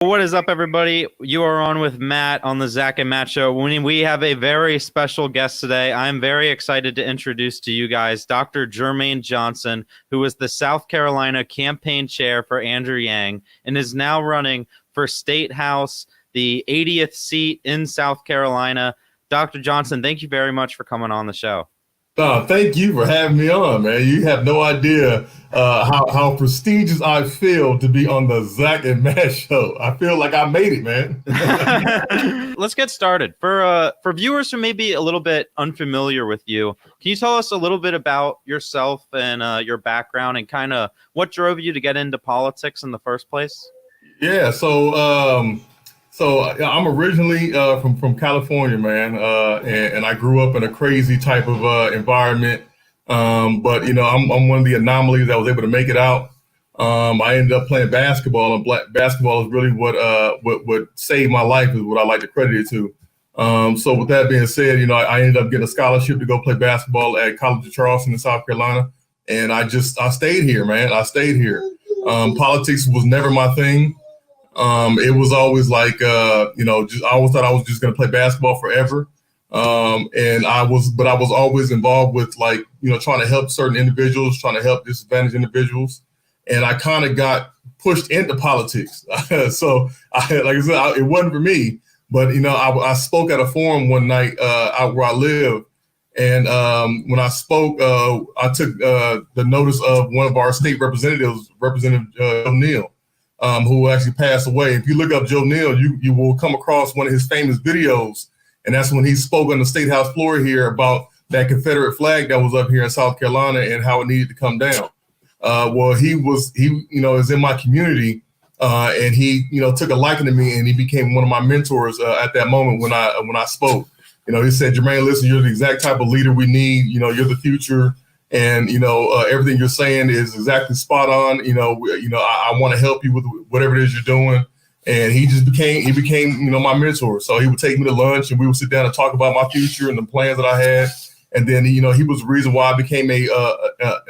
What is up, everybody? You are on with Matt on the Zach and Matt Show. We have a very special guest today. I'm very excited to introduce to you guys Dr. Jermaine Johnson, who is the South Carolina campaign chair for Andrew Yang and is now running for State House, the 80th seat in South Carolina. Dr. Johnson, thank you very much for coming on the show. Thank you for having me on, man. You have no idea how prestigious I feel to be on the Zach and Matt Show. I feel like I made it, man. Let's get started. For viewers who may be a little bit unfamiliar with you, can you tell us a little bit about yourself and your background and kind of what drove you to get into politics in the first place? Yeah, so I'm originally from California, man, and I grew up in a crazy type of environment. But I'm one of the anomalies that was able to make it out. I ended up playing basketball, and basketball is really what saved my life, is what I like to credit it to. So with that being said, I ended up getting a scholarship to go play basketball at College of Charleston in South Carolina, and I stayed here, man. I stayed here. Politics was never my thing. It was always like, I always thought I was just going to play basketball forever. And I was always involved with trying to help certain individuals, trying to help disadvantaged individuals. And I kind of got pushed into politics. So it wasn't for me, but, I spoke at a forum one night out where I live. And when I spoke, I took the notice of one of our state representatives, Representative Joe Neal. Who actually passed away. If you look up Joe Neal, you will come across one of his famous videos, and that's when he spoke on the State House floor here about that Confederate flag that was up here in South Carolina and how it needed to come down. He is in my community, and he took a liking to me, and he became one of my mentors at that moment when I spoke. He said, "Jermaine, listen, you're the exact type of leader we need. You're the future. And, everything you're saying is exactly spot on. I want to help you with whatever it is you're doing." And he became, my mentor. So he would take me to lunch and we would sit down and talk about my future and the plans that I had. And then, he was the reason why I became an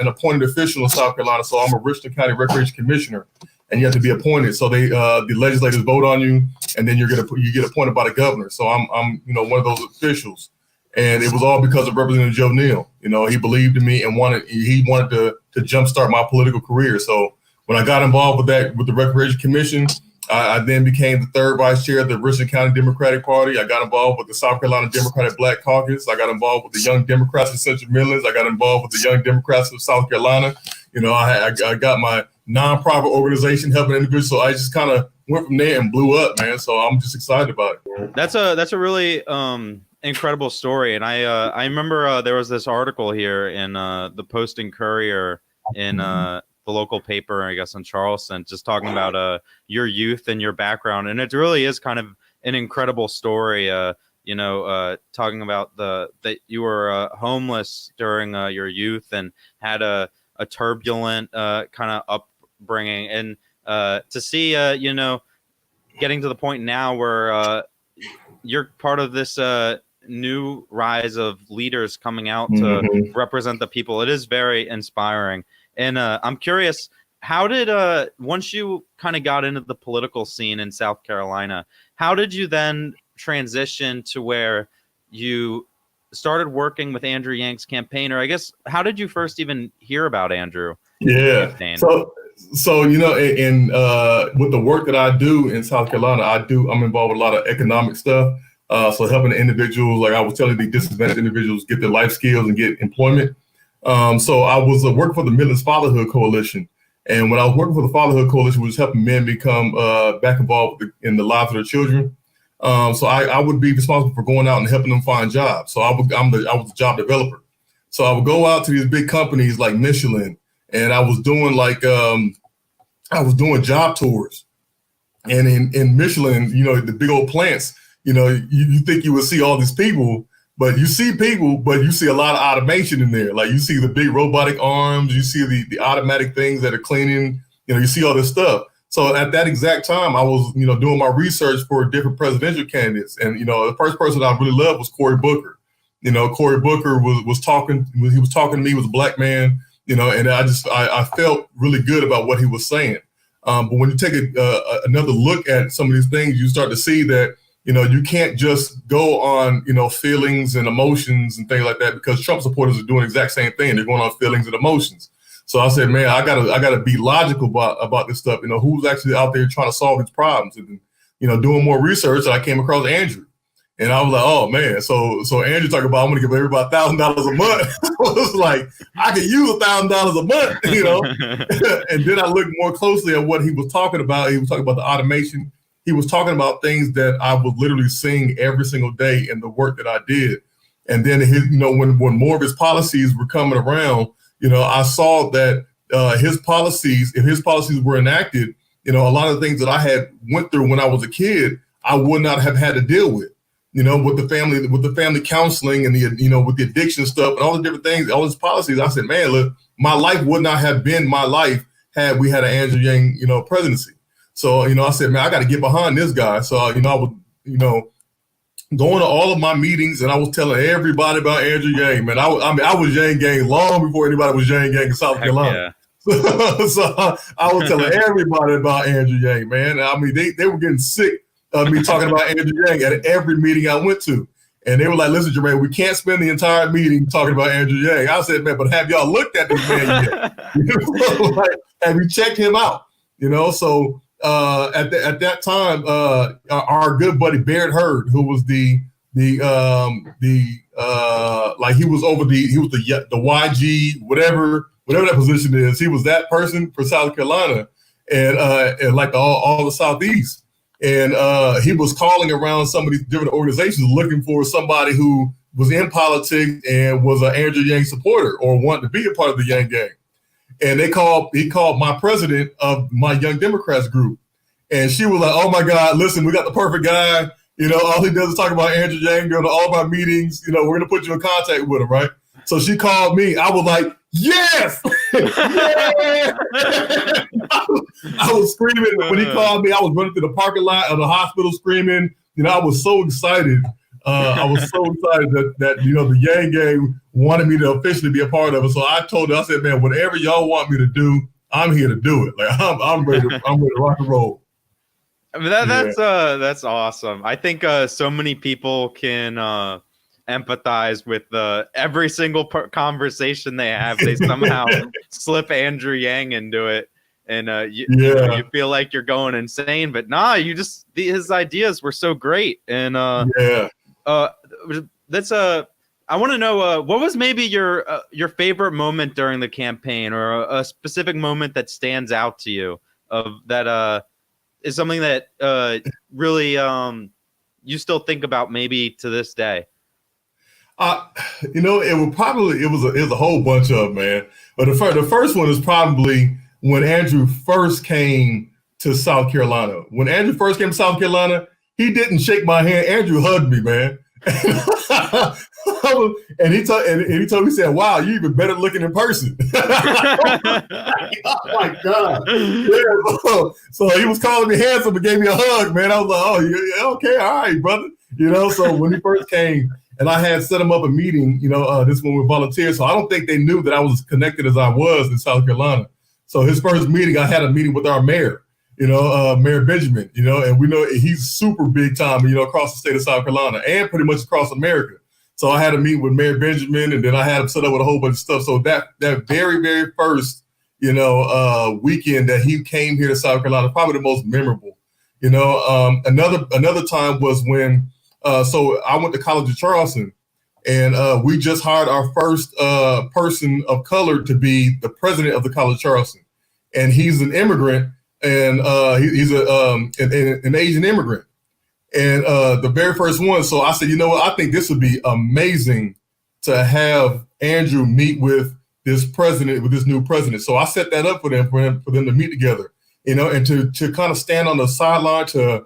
appointed official in South Carolina. So I'm a Richland County Recreation Commissioner, and you have to be appointed. So the legislators vote on you, and then you get appointed by the governor. So I'm one of those officials. And it was all because of Representative Joe Neal. He believed in me and wanted to jumpstart my political career. So when I got involved with the Recreation Commission, I then became the third vice chair of the Richland County Democratic Party. I got involved with the South Carolina Democratic Black Caucus. I got involved with the Young Democrats of Central Midlands. I got involved with the Young Democrats of South Carolina. I got my nonprofit organization helping individuals. So I just kind of went from there and blew up, man. So I'm just excited about it. That's a really incredible story. And I remember there was this article here in the Post and Courier in the local paper, I guess, in Charleston, just talking about your youth and your background. And it really is kind of an incredible story, talking about that you were homeless during your youth and had a turbulent kind of upbringing. And to see, getting to the point now where you're part of this new rise of leaders coming out to represent the people. It is very inspiring. And I'm curious, how did once you kind of got into the political scene in South Carolina, how did you then transition to where you started working with Andrew Yang's campaign? Or I guess, how did you first even hear about Andrew? Yeah. So in with the work that I do in South Carolina, I'm involved with a lot of economic stuff. So helping the individuals, like I was telling, the disadvantaged individuals get their life skills and get employment. So I was working for the Midlands Fatherhood Coalition. And when I was working for the Fatherhood Coalition, we was helping men become back involved in the lives of their children. So I would be responsible for going out and helping them find jobs. So I was a job developer. So I would go out to these big companies like Michelin, and I was doing job tours. And in Michelin, the big old plants, you think you would see all these people, but you see people, but you see a lot of automation in there. Like you see the big robotic arms, you see the automatic things that are cleaning, you see all this stuff. So at that exact time, I was, doing my research for different presidential candidates. And, the first person I really loved was Cory Booker. Cory Booker was talking to me, he was a black man, and I felt really good about what he was saying. But when you take another look at some of these things, you start to see that, you can't just go on, feelings and emotions and things like that, because Trump supporters are doing the exact same thing. They're going on feelings and emotions. So I said, man, I gotta be logical about this stuff. Who's actually out there trying to solve these problems, and doing more research. I came across Andrew, and I was like, oh man. So Andrew talking about, I'm gonna give everybody $1,000 a month. I was like, I could use $1,000 a month, And then I looked more closely at what he was talking about. He was talking about the automation. He was talking about things that I was literally seeing every single day in the work that I did. And then when more of his policies were coming around, I saw that if his policies were enacted, a lot of the things that I had went through when I was a kid, I would not have had to deal with, with the family counseling and with the addiction stuff and all the different things, all these policies. I said, man, look, my life would not have been my life had we had an Andrew Yang, presidency. So, I said, man, I got to get behind this guy. So, I was, going to all of my meetings, and I was telling everybody about Andrew Yang, man. I was Yang Gang long before anybody was Yang Gang in South Carolina. Yeah. So I was telling everybody about Andrew Yang, man. I mean, they were getting sick of me talking about Andrew Yang at every meeting I went to. And they were like, listen, Jermaine, we can't spend the entire meeting talking about Andrew Yang. I said, man, but have y'all looked at this man yet? Like, have you checked him out? So at that time, our good buddy Barrett Hurd, who was he was over he was the YG, whatever that position is. He was that person for South Carolina and like all the Southeast. And he was calling around some of these different organizations looking for somebody who was in politics and was an Andrew Yang supporter or wanted to be a part of the Yang Gang. And he called my president of my Young Democrats group. And she was like, oh my God, listen, we got the perfect guy. All he does is talk about Andrew Yang, go to all of our meetings. We're going to put you in contact with him, right? So she called me. I was like, yes! Yeah! I was screaming. When he called me, I was running through the parking lot of the hospital screaming. I was so excited. I was so excited that the Yang Gang wanted me to officially be a part of it. So I told her, I said, man, whatever y'all want me to do, I'm here to do it. Like I'm ready to rock and roll. I mean, that's awesome. I think so many people can empathize with every single conversation they have. They somehow slip Andrew Yang into it, and you feel like you're going insane. But nah, his ideas were so great, and that's I want to know what was maybe your favorite moment during the campaign, or a specific moment that stands out to you of that is something that really you still think about maybe to this day. It was a whole bunch of, man. But the first one is probably when Andrew first came to South Carolina. When Andrew first came to South Carolina, he didn't shake my hand. Andrew hugged me, man. And he told me, he said, wow, you even better looking in person. Oh my God. Yeah, so he was calling me handsome and gave me a hug, man. I was like, oh, yeah, okay, all right, brother. So when he first came, and I had set him up a meeting, this one with volunteers. So I don't think they knew that I was as connected as I was in South Carolina. So his first meeting, I had a meeting with our mayor, Mayor Benjamin, and we know he's super big time, across the state of South Carolina and pretty much across America. So I had a meeting with Mayor Benjamin, and then I had him set up with a whole bunch of stuff. So that very, very first, weekend that he came here to South Carolina, probably the most memorable. Another time was when, so I went to College of Charleston, and we just hired our first person of color to be the president of the College of Charleston, and he's an immigrant, and he's an Asian immigrant, and the very first one. So I said, I think this would be amazing to have Andrew meet with this president, with this new president. So I set that up for them to meet together, and to kind of stand on the sideline to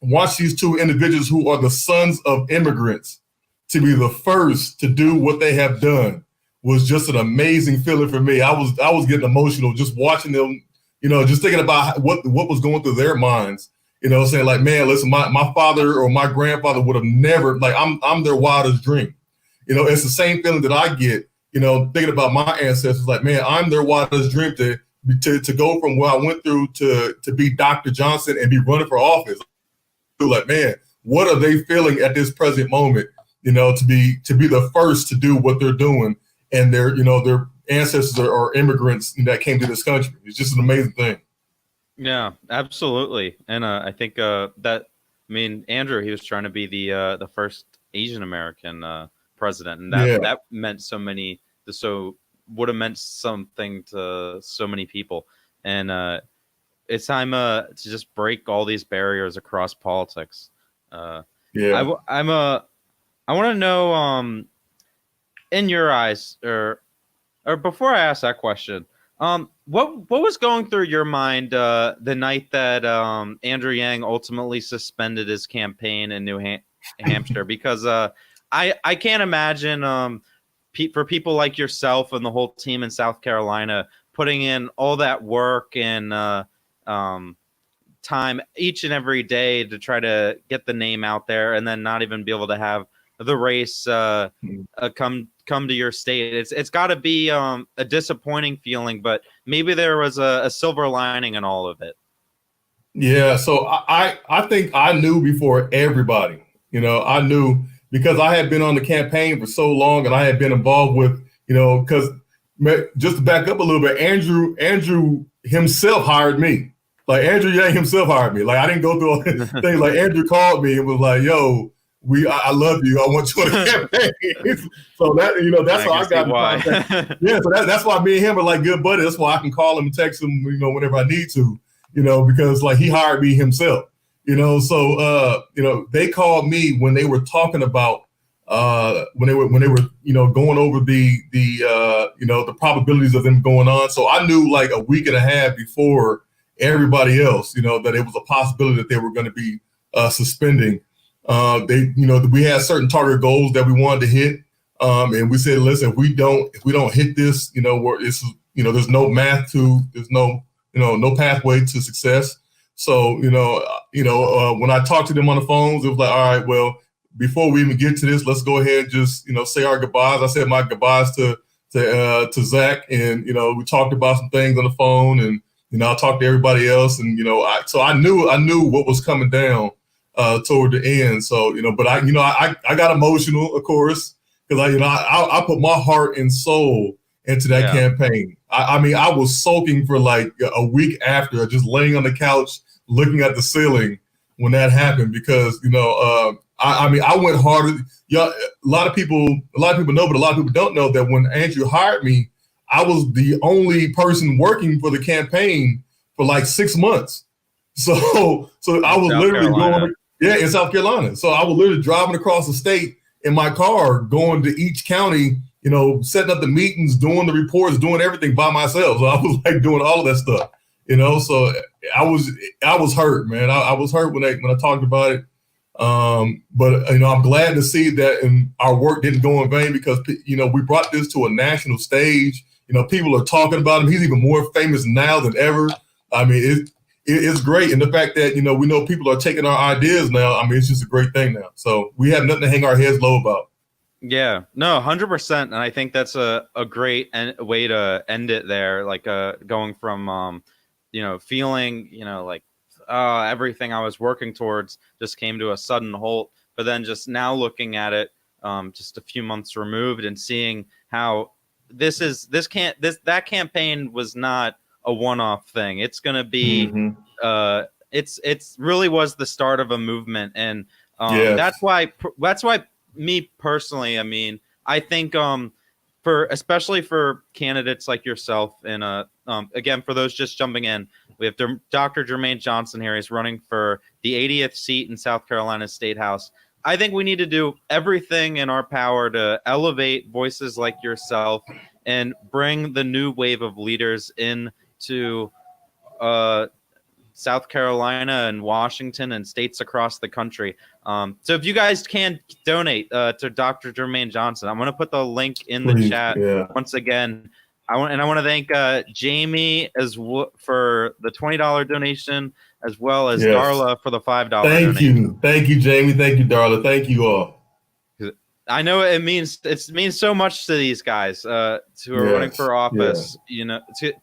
watch these two individuals who are the sons of immigrants to be the first to do what they have done was just an amazing feeling for me. I was getting emotional just watching them, just thinking about what was going through their minds, saying like, man, listen, my father or my grandfather would have never, like, I'm their wildest dream. It's the same feeling that I get, thinking about my ancestors, like, man, I'm their wildest dream to to go from what I went through to be Dr. Johnson and be running for office. Like, man, what are they feeling at this present moment? To be the first to do what they're doing, and their ancestors are immigrants that came to this country. It's just an amazing thing. Yeah, absolutely. And I think Andrew, he was trying to be the first Asian American president, and that meant would have meant something to so many people. And it's time to just break all these barriers across politics. I want to know, in your eyes, or before I ask that question, what was going through your mind the night that Andrew Yang ultimately suspended his campaign in New Hampshire? Because I can't imagine for people like yourself and the whole team in South Carolina putting in all that work and time each and every day to try to get the name out there, and then not even be able to have the race come to your state. It's got to be a disappointing feeling, but maybe there was a silver lining in all of it. Yeah, so I think I knew before everybody. I knew because I had been on the campaign for so long, and I had been involved with, because just to back up a little bit, Andrew himself hired me. Like, Andrew Yang himself hired me. Like, I didn't go through all things. Like, Andrew called me and was like, "Yo, I love you. I want you on the campaign." So that, that's how I got in contact. Yeah, so that's why me and him are like good buddies. That's why I can call him and text him, whenever I need to, because like he hired me himself. So they called me when they were talking about when they were going over the probabilities of them going on. So I knew like a week and a half before everybody else, that it was a possibility that they were going to be suspending. We had certain target goals that we wanted to hit, and we said, listen, if we don't hit this, there's no math to, there's no pathway to success. So when I talked to them on the phones, it was like, all right, well, before we even get to this, let's go ahead and just say our goodbyes. I said my goodbyes to Zach, and we talked about some things on the phone, and I talked to everybody else, and so I knew what was coming down toward the end. So but I got emotional, of course, because I put my heart and soul into that campaign. I was sulking for like a week after, just laying on the couch looking at the ceiling when that happened, because I went hard. A lot of people know, but a lot of people don't know that when Andrew hired me, I was the only person working for the campaign for like 6 months. So I was literally going, in South Carolina. So I was literally driving across the state in my car, going to each county, setting up the meetings, doing the reports, doing everything by myself. So I was like doing all of that stuff, So I was hurt, man. I was hurt when I talked about it. But I'm glad to see that, and our work didn't go in vain, because we brought this to a national stage. People are talking about him. He's even more famous now than ever. I mean, it's great, and the fact that we know people are taking our ideas now. I mean, it's just a great thing now. So we have nothing to hang our heads low about. Yeah, no, 100%, and I think that's a great way to end it there. Like going from feeling like everything I was working towards just came to a sudden halt, but then just now looking at it just a few months removed and seeing how that campaign was not a one-off thing. It's going to be it's really was the start of a movement, and that's why me personally, I mean, I think especially for candidates like yourself, and again, for those just jumping in, we have Dr. Jermaine Johnson here. He's running for the 80th seat in South Carolina State House. I think we need to do everything in our power to elevate voices like yourself and bring the new wave of leaders into South Carolina and Washington and states across the country. So if you guys can donate to Dr. Jermaine Johnson, I'm going to put the link in the chat once again. I want to thank Jamie for the $20 donation, as well as Darla for the $5 donation. Thank you, Jamie. Thank you, Darla. Thank you all. I know it means so much to these guys who are running Yes. for Yeah. office.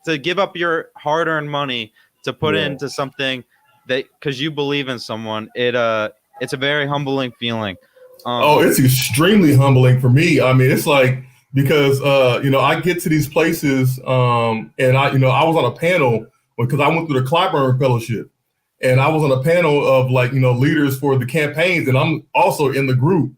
To give up your hard-earned money to put Yeah. into something that because you believe in someone. It's a very humbling feeling. Oh, it's extremely humbling for me. I mean, it's like because I get to these places, and I was on a panel because I went through the Clyburn Fellowship, and I was on a panel of leaders for the campaigns, and I'm also in the group,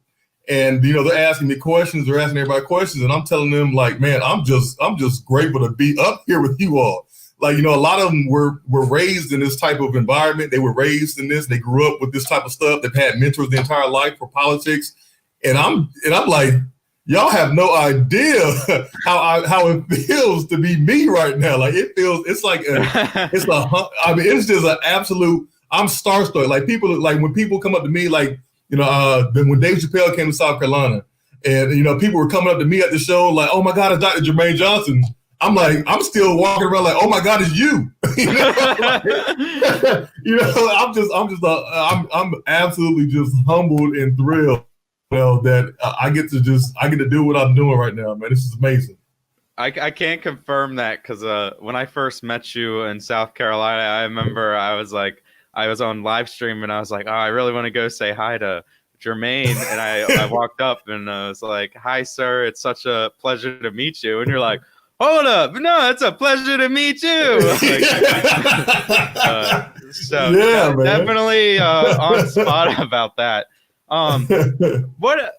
and they're asking me questions, they're asking everybody questions, and I'm telling them like, man, I'm just grateful to be up here with you all. Like, a lot of them were raised in this type of environment. They were raised in this. They grew up with this type of stuff. They've had mentors their entire life for politics, and I'm like, y'all have no idea how it feels to be me right now. Like it's like it's just an absolute. I'm starstruck. Like when people come up to me, like when Dave Chappelle came to South Carolina, and people were coming up to me at the show, like, oh my God, it's Dr. Jermaine Johnson. I'm like, I'm still walking around like, oh my God, it's you. I'm absolutely just humbled and thrilled, that I get to do what I'm doing right now, man. This is amazing. I can't confirm that because when I first met you in South Carolina, I remember I was on live stream and I was like, oh, I really want to go say hi to Jermaine, and I walked up and I was like, hi sir, it's such a pleasure to meet you, and you're like, hold up, no, it's a pleasure to meet you. So yeah, man. Definitely on spot about that. What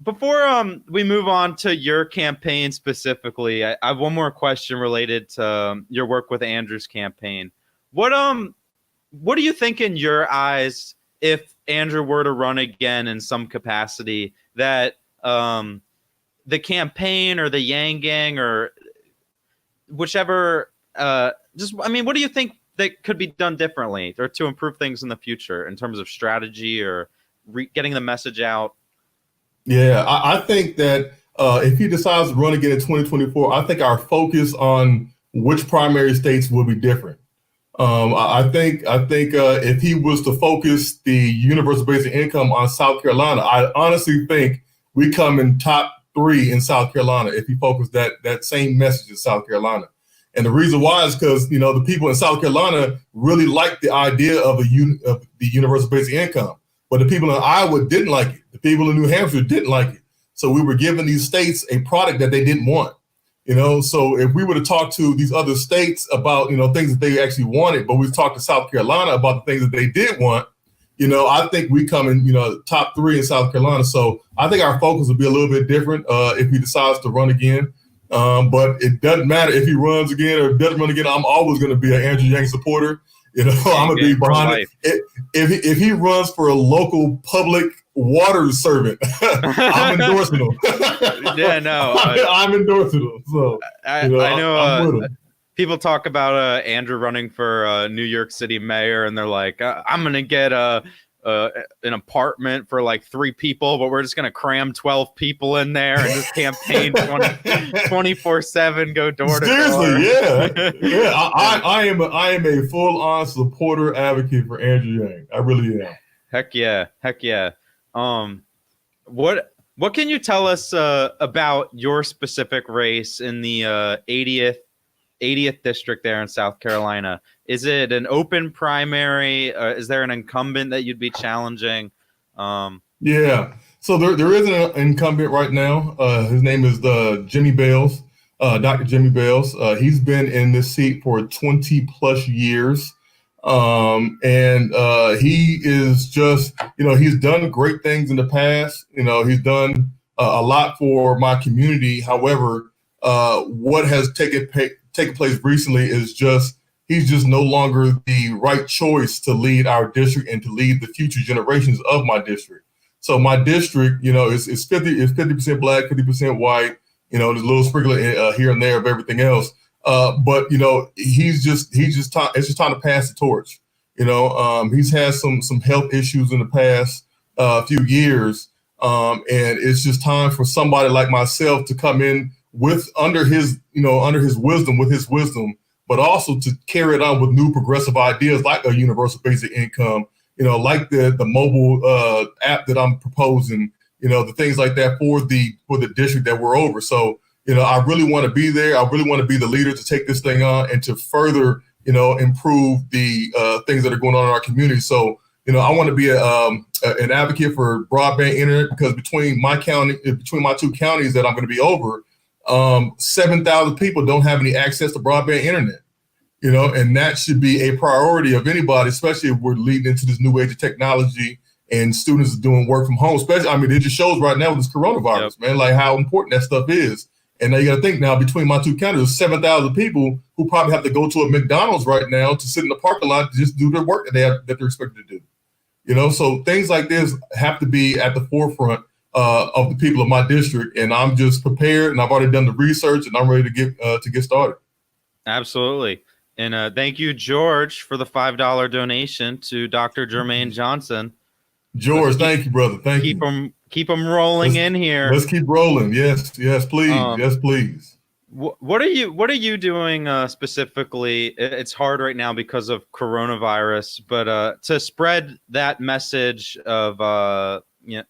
before we move on to your campaign specifically, I have one more question related to your work with Andrew's campaign. What do you think in your eyes, if Andrew were to run again in some capacity, that the campaign or the Yang Gang or whichever, what do you think that could be done differently or to improve things in the future in terms of strategy or getting the message out? Yeah, I think that if he decides to run again in 2024, I think our focus on which primary states will be different. I think if he was to focus the universal basic income on South Carolina, I honestly think we come in top 3 in South Carolina if he focused that same message in South Carolina. And the reason why is because the people in South Carolina really like the idea of the universal basic income, but the people in Iowa didn't like it. The people in New Hampshire didn't like it. So we were giving these states a product that they didn't want. So if we were to talk to these other states about, things that they actually wanted, but we talked to South Carolina about the things that they did want, I think we come in, top 3 in South Carolina. So I think our focus will be a little bit different if he decides to run again. But it doesn't matter if he runs again or doesn't run again. I'm always going to be an Andrew Yang supporter. I'm going to be behind it. If he runs for a local public water servant, I'm endorsing him. Yeah, no, I'm endorsing him. So I know people talk about Andrew running for New York City mayor, and they're like, I'm going to get an apartment for like 3 people, but we're just going to cram 12 people in there and just campaign 24/7, go door to door. Seriously, yeah. I am a full-on supporter advocate for Andrew Yang. I really am. Heck yeah. What can you tell us about your specific race in the 80th district there in South Carolina? Is it an open primary? Is there an incumbent that you'd be challenging? Yeah. So there is an incumbent right now. His name is Jimmy Bales, Dr. Jimmy Bales. He's been in this seat for 20 plus years. And he is just, he's done great things in the past. He's done a lot for my community. However, what has taken place recently is he's just no longer the right choice to lead our district and to lead the future generations of my district. So my district, is 50% black, 50% white. There's a little sprinkle here and there of everything else. But it's just time to pass the torch. He's had some health issues in the past few years, and it's just time for somebody like myself to come in under his wisdom, but also to carry it on with new progressive ideas like a universal basic income, like the mobile app that I'm proposing, the things like that for the district that we're over. So, I really want to be there. I really want to be the leader to take this thing on and to further, improve the things that are going on in our community. So, I want to be an advocate for broadband internet, because between my two counties that I'm going to be over, 7,000 people don't have any access to broadband internet. And that should be a priority of anybody, especially if we're leading into this new age of technology and students are doing work from home. Especially, I mean, it just shows right now with this coronavirus, man, like how important that stuff is. And now you got to think now, between my two counties, there's 7,000 people who probably have to go to a McDonald's right now to sit in the parking lot to just do their work that they're expected to do. So things like this have to be at the forefront of the people of my district. And I'm just prepared, and I've already done the research, and I'm ready to get started. Absolutely. And thank you, George, for the $5 donation to Dr. Jermaine Johnson. George, thank you, brother. Thank you. Keep them rolling in here. Let's keep rolling. Yes, please. Yes, please. What are you doing specifically? It's hard right now because of coronavirus, but to spread that message of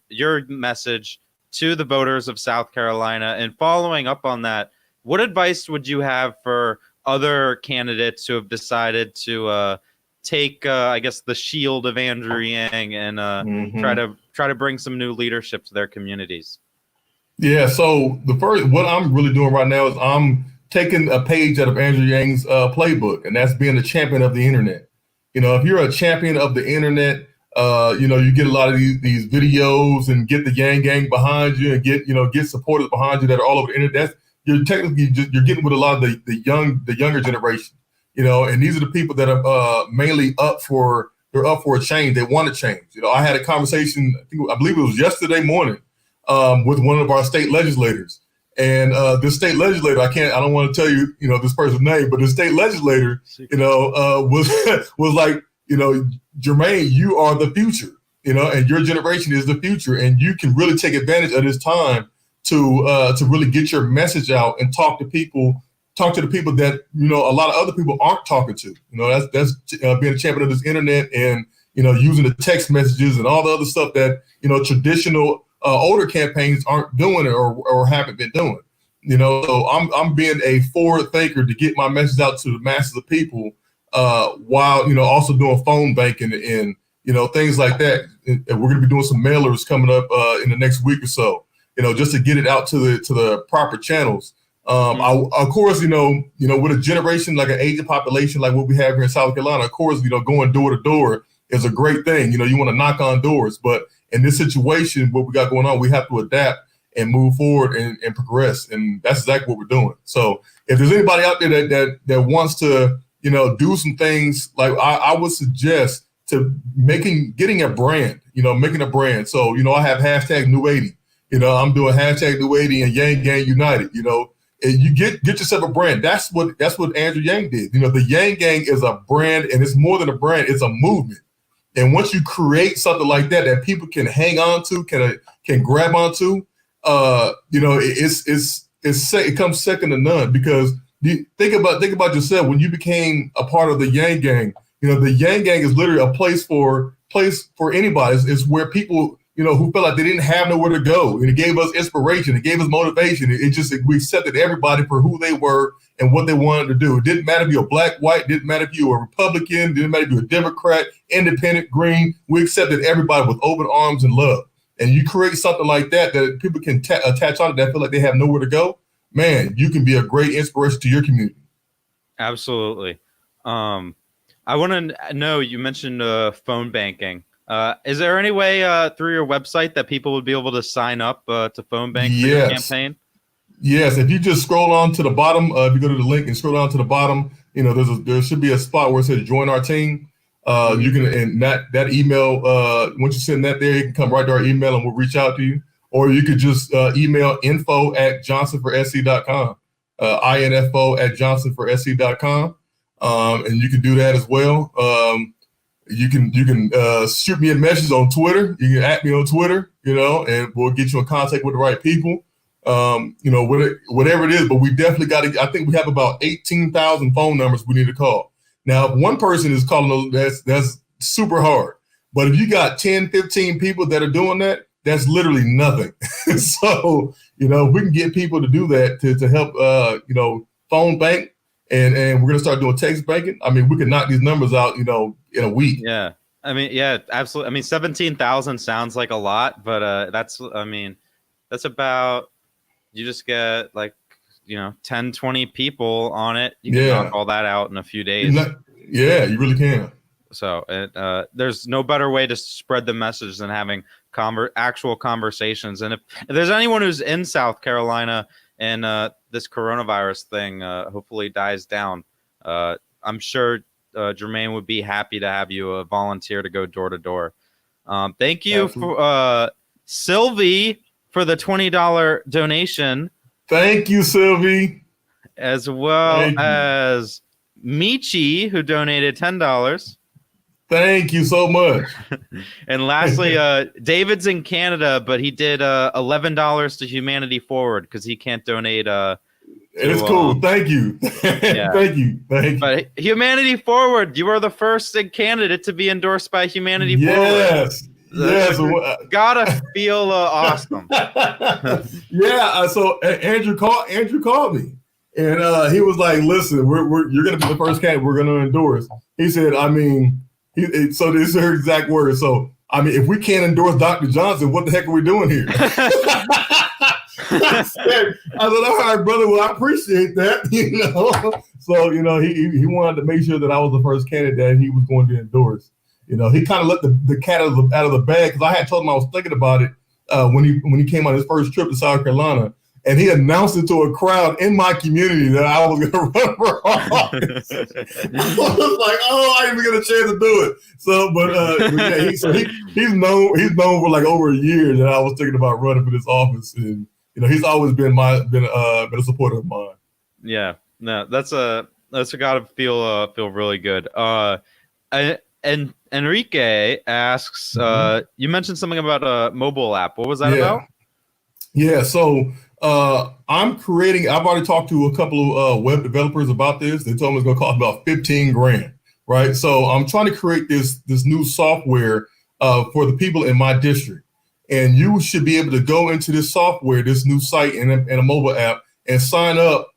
your message to the voters of South Carolina, and following up on that, what advice would you have for other candidates who have decided to take, I guess, the shield of Andrew Yang and try to bring some new leadership to their communities? Yeah. So what I'm really doing right now is I'm taking a page out of Andrew Yang's playbook, and that's being a champion of the internet. If you're a champion of the internet, you get a lot of these videos and get the Yang Gang behind you, and get supporters behind you that are all over the internet. You're getting with a lot of the younger generation, and these are the people that are mainly up for a change. They want to change. I had a conversation, I believe it was yesterday morning, with one of our state legislators, and this state legislator, I don't want to tell you, this person's name, but the state legislator, was like, Jermaine, you are the future, and your generation is the future, and you can really take advantage of this time to really get your message out and talk to the people that a lot of other people aren't talking to. That's being a champion of this internet, and using the text messages and all the other stuff that traditional older campaigns aren't doing or haven't been doing. So I'm being a forward thinker to get my message out to the masses of people, while also doing phone banking and things like that. And we're going to be doing some mailers coming up in the next week or so. Just to get it out to the proper channels. Of course, with a generation, like an aging population like what we have here in South Carolina, of course, going door to door is a great thing. You want to knock on doors, but in this situation, what we got going on, we have to adapt and move forward and progress. And that's exactly what we're doing. So if there's anybody out there that wants to, do some things, like I would suggest getting a brand, making a brand. So, I have hashtag New 80. I'm doing hashtag New 80 and Yang Gang United. And you get yourself a brand. That's what Andrew Yang did. The Yang Gang is a brand, and it's more than a brand. It's a movement. And once you create something like that people can hang on to, can grab onto, it comes second to none. Because think about yourself when you became a part of the Yang Gang. The Yang Gang is literally a place for anybody. It's where people who felt like they didn't have nowhere to go. And it gave us inspiration. It gave us motivation. We accepted everybody for who they were and what they wanted to do. It didn't matter if you're black, white, didn't matter if you were a Republican, didn't matter if you're a Democrat, independent, green. We accepted everybody with open arms and love. And you create something like that people can attach on to that feel like they have nowhere to go. Man, you can be a great inspiration to your community. Absolutely. I want to know, you mentioned phone banking. Is there any way through your website that people would be able to sign up to phone bank for your campaign? Yes, if you just scroll on to the bottom, if you go to the link and scroll down to the bottom, there should be a spot where it says join our team. You can, and that email, once you send that there, you can come right to our email and we'll reach out to you. Or you could just email info@johnsonforsc.com, info@johnsonforsc.com, and you can do that as well. You can shoot me a message on Twitter. You can at me on Twitter, and we'll get you in contact with the right people. Whatever it is, but we definitely got to. I think we have about 18,000 phone numbers we need to call. Now, if one person is calling, that's super hard. But if you got 10, 15 people that are doing that, that's literally nothing. So, if we can get people to do that to help, phone bank, and we're going to start doing text banking. I mean, we can knock these numbers out, in a week. Yeah. I mean, yeah, absolutely. I mean, 17,000 sounds like a lot, but that's about, you just get like, 10, 20 people on it. You can knock all that out in a few days. Yeah, you really can. So there's no better way to spread the message than having actual conversations. And if there's anyone who's in South Carolina and this coronavirus thing hopefully dies down, I'm sure Jermaine would be happy to have you volunteer to go door to door. Thank you for Sylvie for the $20 donation. Thank you, Sylvie. As well as Michi, who donated $10. Thank you so much. And lastly, David's in Canada, but he did $11 to Humanity Forward because he can't donate. It's cool. Thank you. Yeah. Thank you. But Humanity Forward, you are the first candidate to be endorsed by Humanity Forward. Yes. Gotta feel awesome. Yeah. So Andrew called me, and he was like, "Listen, you're gonna be the first candidate we're gonna endorse." He said, "I mean." So this is her exact words. So, I mean, if we can't endorse Dr. Johnson, what the heck are we doing here? I said, all right, brother, well, I appreciate that, So, he wanted to make sure that I was the first candidate that he was going to endorse. He kind of let the cat out of the bag, because I had told him I was thinking about it when he came on his first trip to South Carolina. And he announced it to a crowd in my community that I was going to run for office. I was like, I didn't even get a chance to do it. So, he's known for like over a year that I was thinking about running for this office, and he's always been a supporter of mine. Yeah, no, that's gotta feel really good. And Enrique asks, you mentioned something about a mobile app. What was that about? Yeah, so. I've already talked to a couple of web developers about this. They told me it's going to cost about $15,000, right? So I'm trying to create this new software for the people in my district. And you should be able to go into this software, this new site and a mobile app, and sign up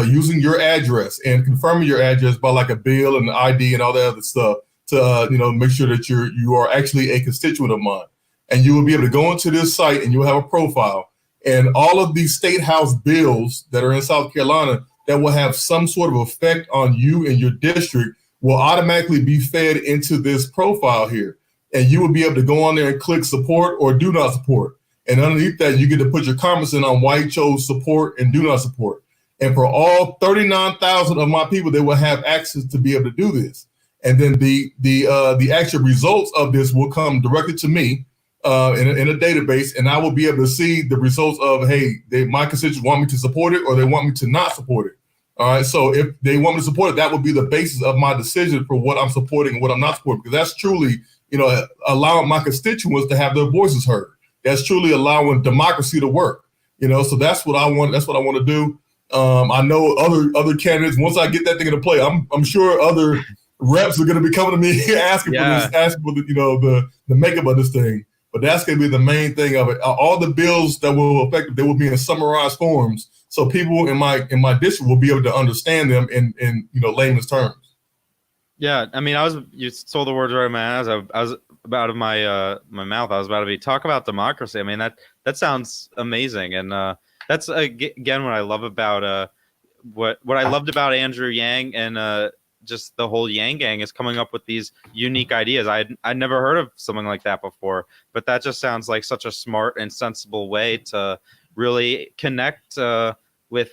using your address and confirming your address by like a bill and an ID and all that other stuff to make sure that you are actually a constituent of mine. And you will be able to go into this site and you'll have a profile. And all of these state house bills that are in South Carolina that will have some sort of effect on you and your district will automatically be fed into this profile here. And you will be able to go on there and click support or do not support. And underneath that, you get to put your comments in on why you chose support and do not support. And for all 39,000 of my people, they will have access to be able to do this. And then the actual results of this will come directly to me. In a database, and I will be able to see the results of, hey, my constituents want me to support it or they want me to not support it. All right, so if they want me to support it, that would be the basis of my decision for what I'm supporting and what I'm not supporting, because that's truly, allowing my constituents to have their voices heard. That's truly allowing democracy to work. So that's what I want. That's what I want to do. I know other candidates. Once I get that thing into play, I'm sure other reps are going to be coming to me asking for this, asking for the makeup of this thing. But that's going to be the main thing of it. All the bills that will affect it, they will be in summarized forms, so people in my district will be able to understand them in layman's terms. Yeah, I mean, you stole the words right out of my mouth. I was about of my mouth. I was about to be talk about democracy. I mean, that sounds amazing, and that's again what I love about what I loved about Andrew Yang and just the whole Yang gang is coming up with these unique ideas. I'd never heard of something like that before, but that just sounds like such a smart and sensible way to really connect with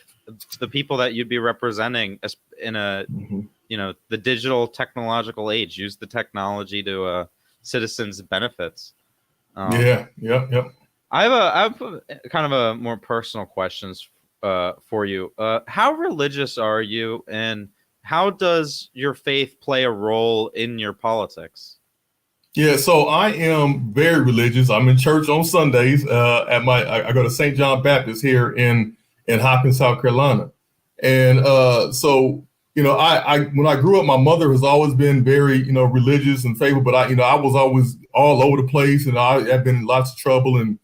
the people that you'd be representing in a the digital technological age. Use the technology to citizens' benefits. Yep. I have kind of a more personal questions for you. How religious are you, and how does your faith play a role in your politics? Yeah, so I am very religious. I'm in church on Sundays. I go to St. John Baptist here in Hopkins, South Carolina, and so I when I grew up, my mother has always been very religious and faithful, but I was always all over the place, and I've been in lots of trouble and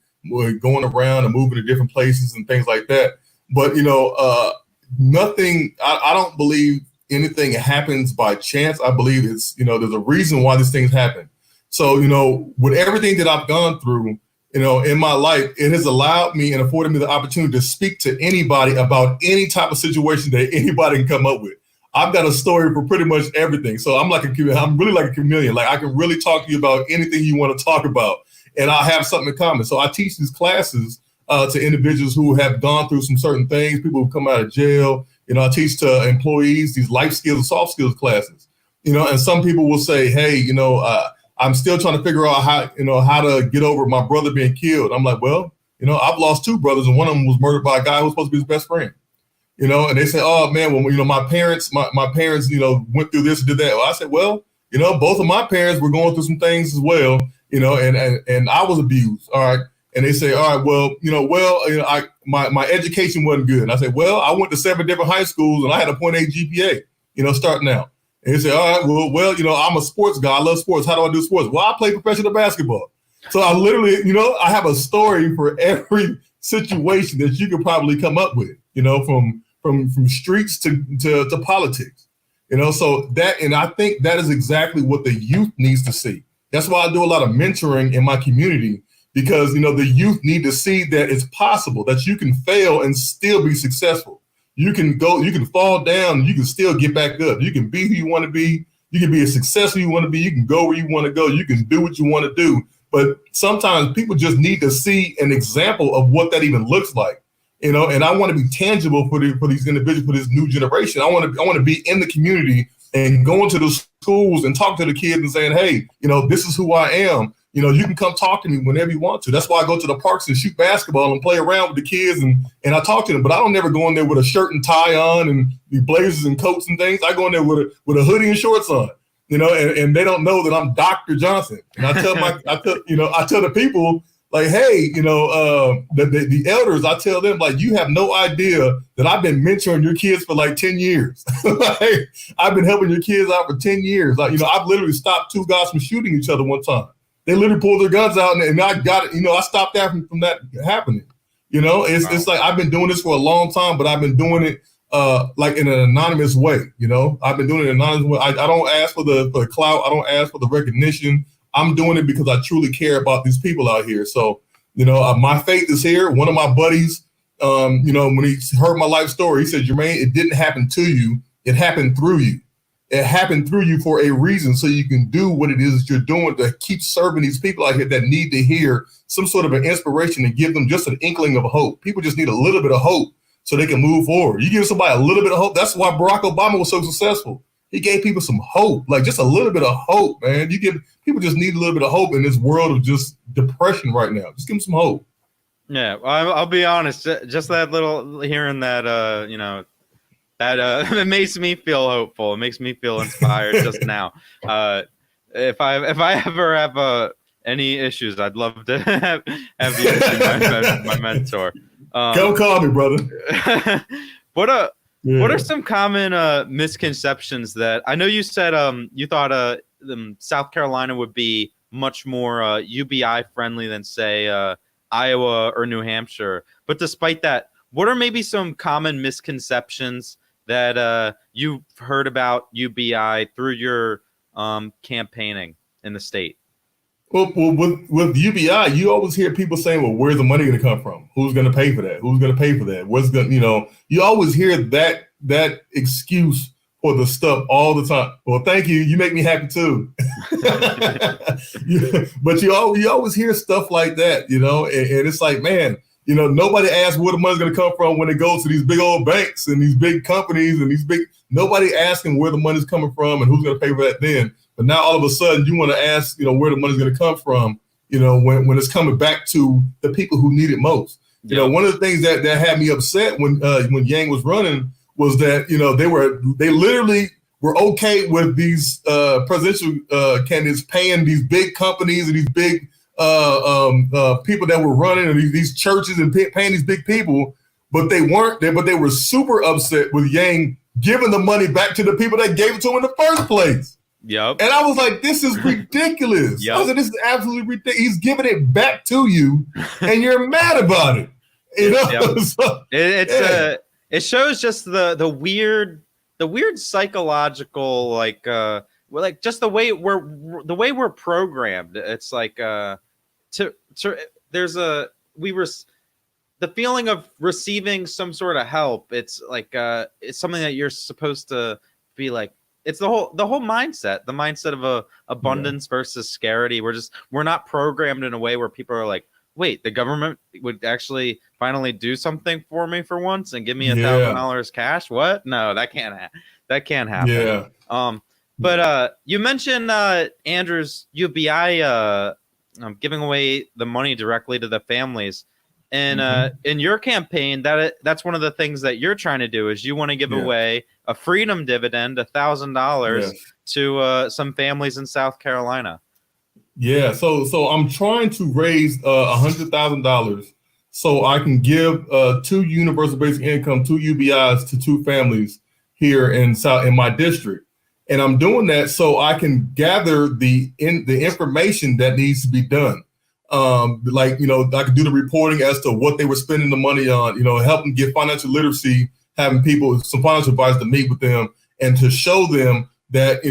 going around and moving to different places and things like that. But nothing. I don't believe anything happens by chance. I believe it's there's a reason why these things happen. So with everything that I've gone through, in my life, it has allowed me and afforded me the opportunity to speak to anybody about any type of situation that anybody can come up with. I've got a story for pretty much everything. So I'm really like a chameleon. Like I can really talk to you about anything you want to talk about, and I have something in common. So I teach these classes to individuals who have gone through some certain things, people who come out of jail. I teach to employees these life skills and soft skills classes. And some people will say, hey, I'm still trying to figure out how to get over my brother being killed. I'm like, well, I've lost two brothers, and one of them was murdered by a guy who was supposed to be his best friend. And they say, oh man, well, my parents, went through this and did that. Well, I said, well, both of my parents were going through some things as well, and I was abused. All right. And they say, all right, my education wasn't good. And I said, well, I went to 7 different high schools and I had a 0.8 GPA, starting out. And they say, all right, well, I'm a sports guy. I love sports. How do I do sports? Well, I play professional basketball. So I literally, I have a story for every situation that you could probably come up with, from streets to politics, so that, and I think that is exactly what the youth needs to see. That's why I do a lot of mentoring in my community, because, the youth need to see that it's possible, that you can fail and still be successful. You can fall down, and you can still get back up. You can be who you want to be. You can be as successful you want to be. You can go where you want to go. You can do what you want to do. But sometimes people just need to see an example of what that even looks like. And I want to be tangible for these individuals, for this new generation. I want to be in the community and go into the schools and talk to the kids and saying, hey, this is who I am. You can come talk to me whenever you want to. That's why I go to the parks and shoot basketball and play around with the kids and I talk to them. But I don't never go in there with a shirt and tie on and the blazers and coats and things. I go in there with a hoodie and shorts on. And they don't know that I'm Dr. Johnson. And I tell the people, like, hey, the elders, I tell them, like, you have no idea that I've been mentoring your kids for like 10 years. Like, I've been helping your kids out for 10 years. Like, I've literally stopped 2 guys from shooting each other one time. They literally pulled their guns out and I got it. I stopped that from that happening. It's like I've been doing this for a long time, but I've been doing it like in an anonymous way. I've been doing it in an anonymous way. I don't ask for the clout. I don't ask for the recognition. I'm doing it because I truly care about these people out here. So, my faith is here. One of my buddies, when he heard my life story, he said, Jermaine, it didn't happen to you. It happened through you. It happened through you for a reason, so you can do what it is that you're doing to keep serving these people out here that need to hear some sort of an inspiration and give them just an inkling of hope. People just need a little bit of hope so they can move forward. You give somebody a little bit of hope. That's why Barack Obama was so successful. He gave people some hope, like just a little bit of hope, man. People just need a little bit of hope in this world of just depression right now. Just give them some hope. Yeah, I'll be honest. Just that little hearing that, that it makes me feel hopeful. It makes me feel inspired just now. If I ever have any issues, I'd love to have you as my mentor. Come call me, brother. What are some common misconceptions that I know you said you thought South Carolina would be much more UBI friendly than say Iowa or New Hampshire, but despite that, what are maybe some common misconceptions that you've heard about UBI through your campaigning in the state? Well, with UBI, you always hear people saying, well, where's the money going to come from? Who's going to pay for that? Who's going to pay for that? What's going you always hear that excuse for the stuff all the time. Well, thank you. You make me happy too. But you always hear stuff like that, and it's like, man, nobody asks where the money's going to come from when it goes to these big old banks and these big companies and nobody asking where the money's coming from and who's going to pay for that then. But now all of a sudden you want to ask, where the money's going to come from, when it's coming back to the people who need it most. Yeah. One of the things that had me upset when Yang was running was that, they literally were okay with these presidential candidates paying these big companies and these big people that were running and these churches and paying these big people, but they weren't there. But they were super upset with Yang giving the money back to the people that gave it to him in the first place. Yep. And I was like, this is ridiculous. I Yep. said, this is absolutely ridiculous. He's giving it back to you, and you're mad about it. You know, Yep. so, It shows just the weird psychological just the way we're programmed. It's like there's a we were the feeling of receiving some sort of help. It's like it's something that you're supposed to be like. It's the whole mindset, the mindset of abundance versus scarcity. We're not programmed in a way where people are like, wait, the government would actually finally do something for me for once and give me $1,000 cash. What? No, that can't happen. Yeah. But you mentioned Andrew's UBI giving away the money directly to the families. And in your campaign, that's one of the things that you're trying to do is you want to give away a freedom dividend, $1,000 to some families in South Carolina. Yeah, so I'm trying to raise $100,000 so I can give 2 universal basic income, 2 UBIs to 2 families here in my district, and I'm doing that so I can gather the information that needs to be done. I can do the reporting as to what they were spending the money on. Help them get financial literacy, having some financial advisors to meet with them and to show them that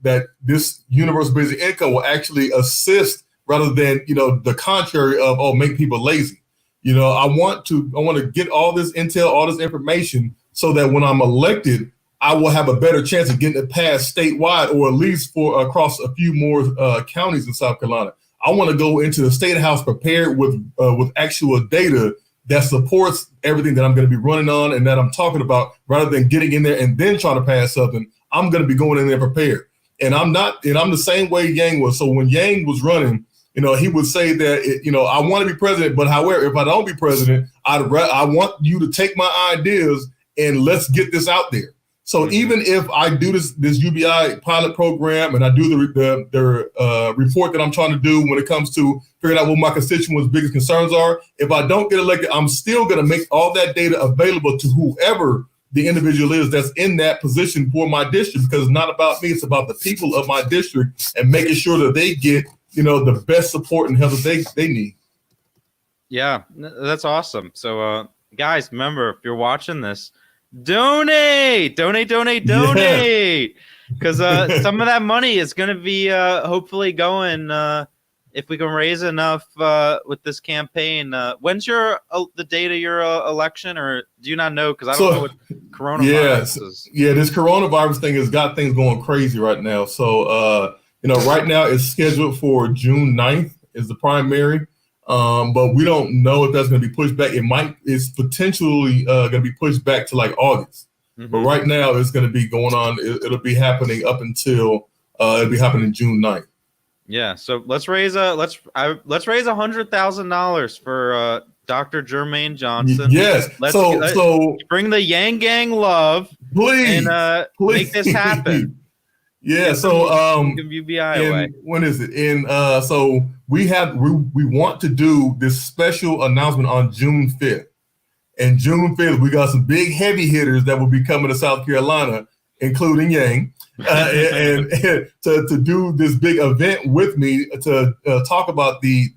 that this universal basic income will actually assist rather than the contrary of make people lazy. I want to get all this intel, all this information, so that when I'm elected, I will have a better chance of getting it passed statewide, or at least for across a few more counties in South Carolina. I want to go into the state house prepared with actual data that supports everything that I'm going to be running on and that I'm talking about, rather than getting in there and then trying to pass something. I'm going to be going in there prepared. And I'm the same way Yang was. So when Yang was running, he would say that, I want to be president, but however, if I don't be president, I want you to take my ideas and let's get this out there. So even if I do this UBI pilot program and I do the report that I'm trying to do when it comes to figuring out what my constituents' biggest concerns are, if I don't get elected, I'm still going to make all that data available to whoever the individual is that's in that position for my district, because it's not about me, it's about the people of my district and making sure that they get the best support and help that they need. Yeah, that's awesome. So guys, remember, if you're watching this, donate because some of that money is going to be hopefully going if we can raise enough with this campaign. When's the date of your election, or do you not know? Because I don't know what coronavirus is. Yeah, this coronavirus thing has got things going crazy right now. So right now it's scheduled for June 9th is the primary. But we don't know if that's going to be pushed back. It's potentially going to be pushed back to like August. But right now it's going to be going on. It'll be happening up until it'll be happening June 9th. Yeah. So let's raise $100,000 for Dr. Jermaine Johnson. Yes. So bring the Yang Gang love, please, and make this happen. Yeah, so UBI away. When is it? So we want to do this special announcement on June 5th. And June 5th, we got some big heavy hitters that will be coming to South Carolina, including Yang, and to do this big event with me to talk about the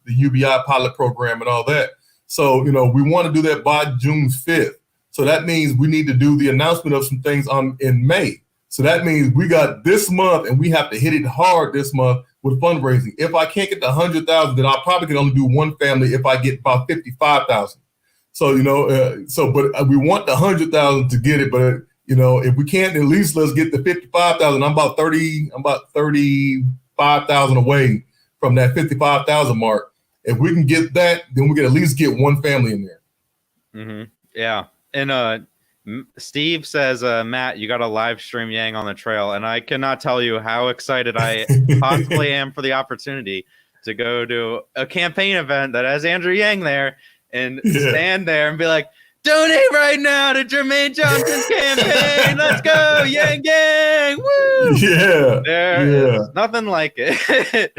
UBI pilot program and all that. So we want to do that by June 5th. So that means we need to do the announcement of some things in May. So that means we got this month, and we have to hit it hard this month with fundraising. If I can't get the 100,000, then I probably can only do one family if I get about 55,000. So but we want the 100,000 to get it. But if we can't, at least let's get the 55,000. I'm about 35,000 away from that 55,000 mark. If we can get that, then we can at least get one family in there. Yeah, and Steve says, Matt, you got to live stream Yang on the trail. And I cannot tell you how excited I possibly am for the opportunity to go to a campaign event that has Andrew Yang there and stand there and be like, donate right now to Jermaine Johnson's campaign. Let's go, Yang Gang. Woo! Yeah. There's nothing like it.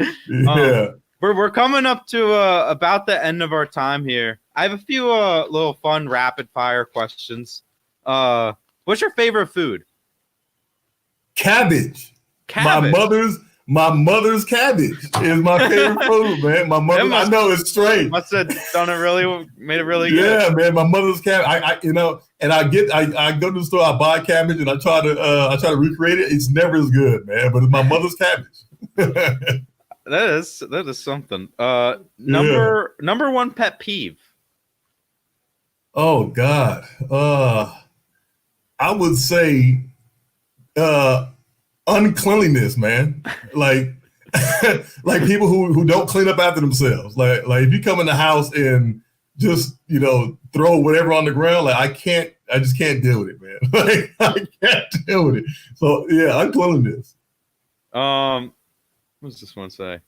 We're coming up to about the end of our time here. I have a few little fun rapid fire questions. What's your favorite food? Cabbage. Cabbage. My mother's cabbage is my favorite food, man. My mother, I know it's strange. Must have done it really, made it really good. Yeah, man. My mother's cabbage. And I go to the store, I buy cabbage, and I try to recreate it. It's never as good, man. But it's my mother's cabbage. That is something. Number one pet peeve. Oh God. I would say uncleanliness, man. Like like people who don't clean up after themselves. Like if you come in the house and just throw whatever on the ground, like I just can't deal with it, man. Like I can't deal with it. So yeah, uncleanliness. What does this one say?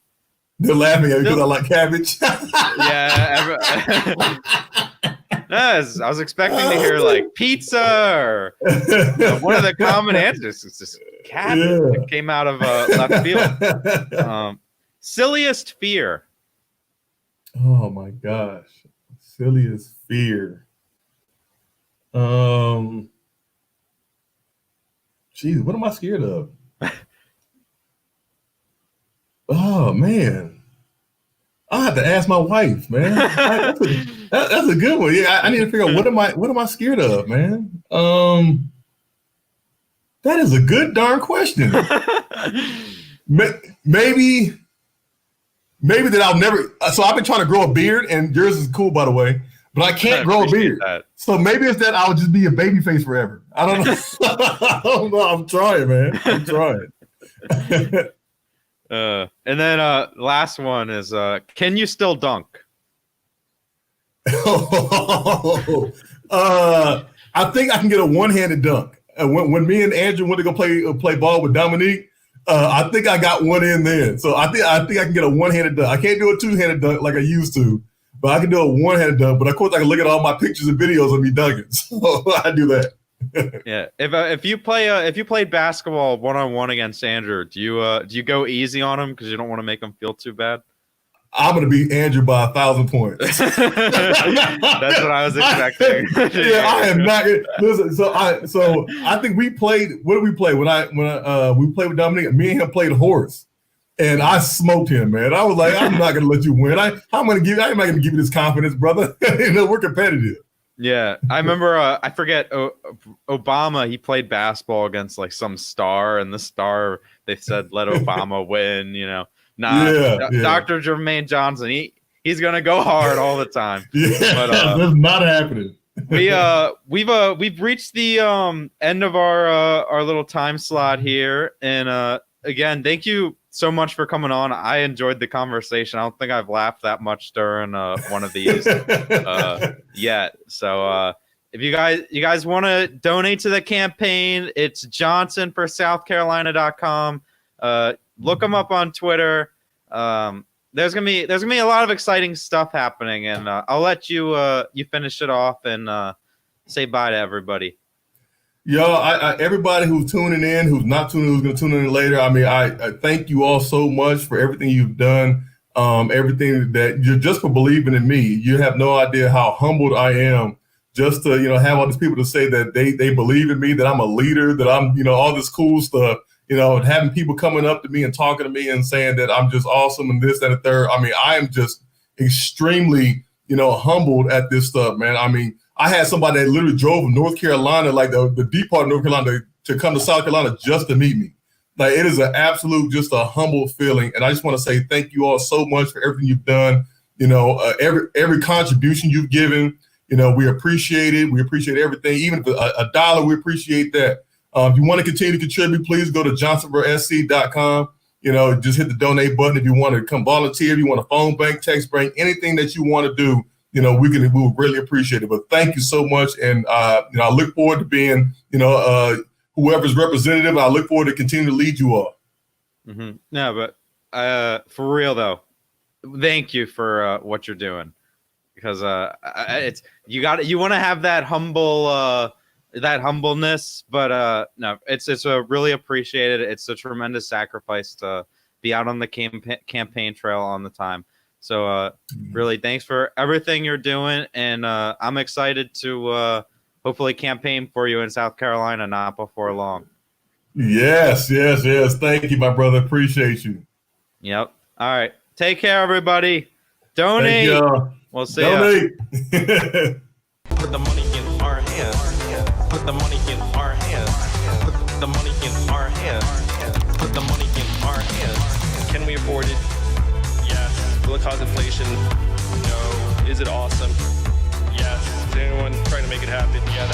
They're laughing at me because I like cabbage. Yeah. Yes, I was expecting to hear like pizza or one of the common answers is just cabbage that came out of left field. Silliest fear. Oh my gosh. Silliest fear. Geez, what am I scared of? Oh man. I have to ask my wife, man. That's a good one. Yeah, I need to figure out what am I scared of, man. That is a good darn question. Maybe that I'll never. So I've been trying to grow a beard, and yours is cool, by the way. But I can't grow a beard. That. So maybe it's that I'll just be a baby face forever. I don't know. I don't know. I'm trying, man. I'm trying. And then last one is can you still dunk? I think I can get a one-handed dunk. When me and Andrew went to go play ball with Dominique, I think I got one in there. So I think I can get a one-handed dunk. I can't do a two-handed dunk like I used to, but I can do a one-handed dunk. But of course, I can look at all my pictures and videos of me dunking. So I do that. Yeah, if you played basketball 1-on-1 against Andrew, do you go easy on him because you don't want to make him feel too bad? I'm gonna beat Andrew by 1,000 points. That's what I was expecting. Yeah, I am not. Listen, so I think we played. What did we play when we played with Dominique? Me and him played horse, and I smoked him, man. I was like, I'm not gonna let you win. I'm not gonna give you this confidence, brother. We're competitive. Yeah, I remember. I forget Obama. He played basketball against like some star, and the star they said let Obama win. Dr. Jermaine Johnson. He's gonna go hard all the time. Yeah, but that's not happening. We've reached the end of our little time slot here, and again, thank you so much for coming on. I enjoyed the conversation. I don't think I've laughed that much during one of these yet. So if you guys want to donate to the campaign, it's johnsonforsouthcarolina.com. Look them up on Twitter. There's gonna be a lot of exciting stuff happening, and I'll let you finish it off and say bye to everybody. Everybody who's tuning in, who's not tuning, who's going to tune in later. I mean, I thank you all so much for everything you've done, everything that you're just for believing in me. You have no idea how humbled I am just to, have all these people to say that they believe in me, that I'm a leader, that I'm, all this cool stuff, having people coming up to me and talking to me and saying that I'm just awesome and this, that, and the third. I mean, I am just extremely, humbled at this stuff, man. I mean, I had somebody that literally drove from North Carolina, like the deep part of North Carolina, to come to South Carolina just to meet me. Like, it is an absolute, just a humble feeling. And I just want to say thank you all so much for everything you've done. Every contribution you've given, we appreciate it. We appreciate everything. Even if a dollar, we appreciate that. If you want to continue to contribute, please go to johnsonforsc.com. Just hit the donate button if you want to come volunteer, if you want a phone bank, text bank, anything that you want to do. We will really appreciate it. But thank you so much. And, I look forward to being, whoever's representative. I look forward to continue to lead you all. Mm-hmm. No, but for real, though, thank you for what you're doing, because it's you want to have that humbleness. But no, it's really appreciated. It's a tremendous sacrifice to be out on the campaign trail on the time. So really, thanks for everything you're doing, and I'm excited to hopefully campaign for you in South Carolina not before long. Yes, yes, yes. Thank you, my brother. Appreciate you. Yep. All right. Take care, everybody. Thank Donate. y'all. We'll see ya. Donate. Put the money in our hands. Put the money in our hands. Put the money in our hands. Put the money in our hands. Can we afford it? Yes. Will it cause inflation? No. Is it awesome? Yes. Is anyone trying to make it happen? Yeah,